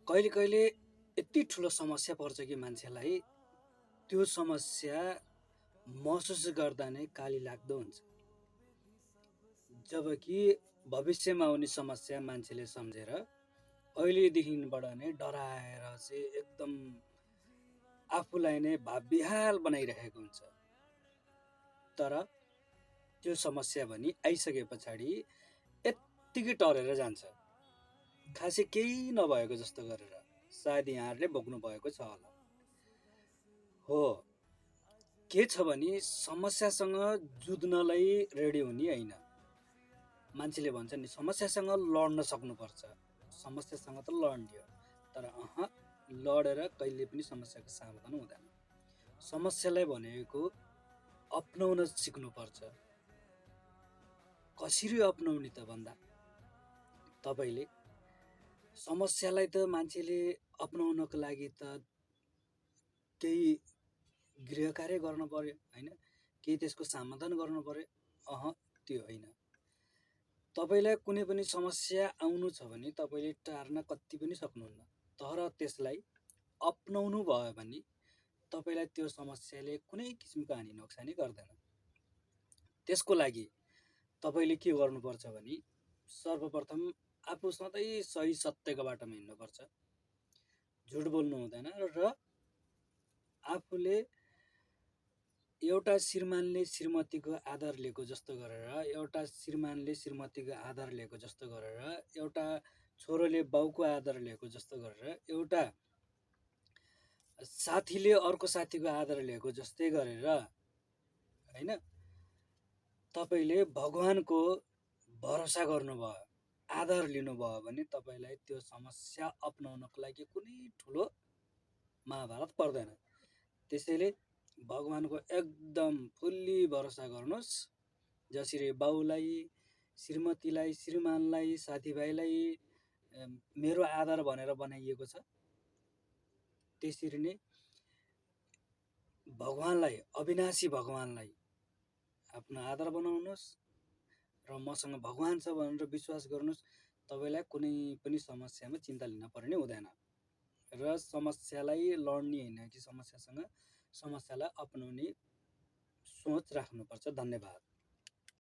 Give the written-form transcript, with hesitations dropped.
कहिले कहिले यति ठुलो समस्या पर्छ कि मान्छेलाई त्यो समस्या महसुस गर्दा नै काली लाग्दो हुन्छ। जबकि भविष्यमा आउने समस्या मान्छेले सम्झेर अहिलेदेखिबाट नै डराएर चाहिँ एकदम आफूलाई नै भावविहाल बनाइरहेको हुन्छ। तर त्यो समस्या पनि आइसके पछाडि यत्तिकै टरेर जान्छ, खासै केही नभएको जस्तो गरेर। सायद यहाँहरूले भोग्नु भएको छ होला। हो, के छ भने समस्यासँग जुध्नलाई रेडी हुने होइन। मान्छेले भन्छ नि समस्यासँग लड्न सक्नुपर्छ, समस्यासँग त लड्ने हो। तर लडेर कहिले पनि समस्याको समाधान हुँदैन। समस्यालाई भनेको अपनाउन सिक्नुपर्छ। कसरी अपनाउने त भन्दा तपाईले समस्यालाई त मान्छेले अपनाउनको लागि त केही गृह कार्य गर्न पर्यो हैन, केही त्यसको समाधान गर्न पर्यो। त्यो होइन। तपाईलाई कुनै पनि समस्या आउनु छ भने तपाईले टार्न कति पनि सक्नुहुन्न। तर त्यसलाई अपनाउनु भयो भने तपाईलाई त्यो समस्याले कुनै किसिमको हानि नोक्सानी गर्दैन। त्यसको लागि तपाईले के गर्नुपर्छ भने सर्वप्रथम आफू सधैँ सही सत्यको बाटोमा हिँड्नुपर्छ, झुट बोल्नु हुँदैन। र आफूले एउटा श्रीमानले श्रीमतीको आदर लिएको जस्तो गरेर, एउटा श्रीमानले श्रीमतीको आदर लिएको जस्तो गरेर, एउटा छोरोले बाउको आदर लिएको जस्तो गरेर, एउटा साथीले अर्को साथीको आदर लिएको जस्तै गरेर हैन, तपाईले भगवानको भरोसा गर्नुभयो, आदर लिनुभयो भने तपाईलाई त्यो समस्या अपनाउनको लागि कुनै ठुलो महाभारत पर्दैन। त्यसैले भगवानको एकदम फुल्ली भरोसा गर्नुहोस्। जसरी बाउलाई, श्रीमतीलाई, श्रीमानलाई, साथीभाइलाई मेरो आदर भनेर बनाइएको छ, त्यसरी नै भगवानलाई, अविनाशी भगवानलाई आफ्नो आदर बनाउनुहोस् र मसँग भगवान छ भनेर विश्वास गर्नुहोस्। तपाईलाई कुनै पनि समस्यामा चिन्ता लिन पर्ने हुँदैन। र समस्यालाई लड्ने होइन कि समस्यासँग, समस्यालाई अपनाउने सोच राख्नुपर्छ। धन्यवाद।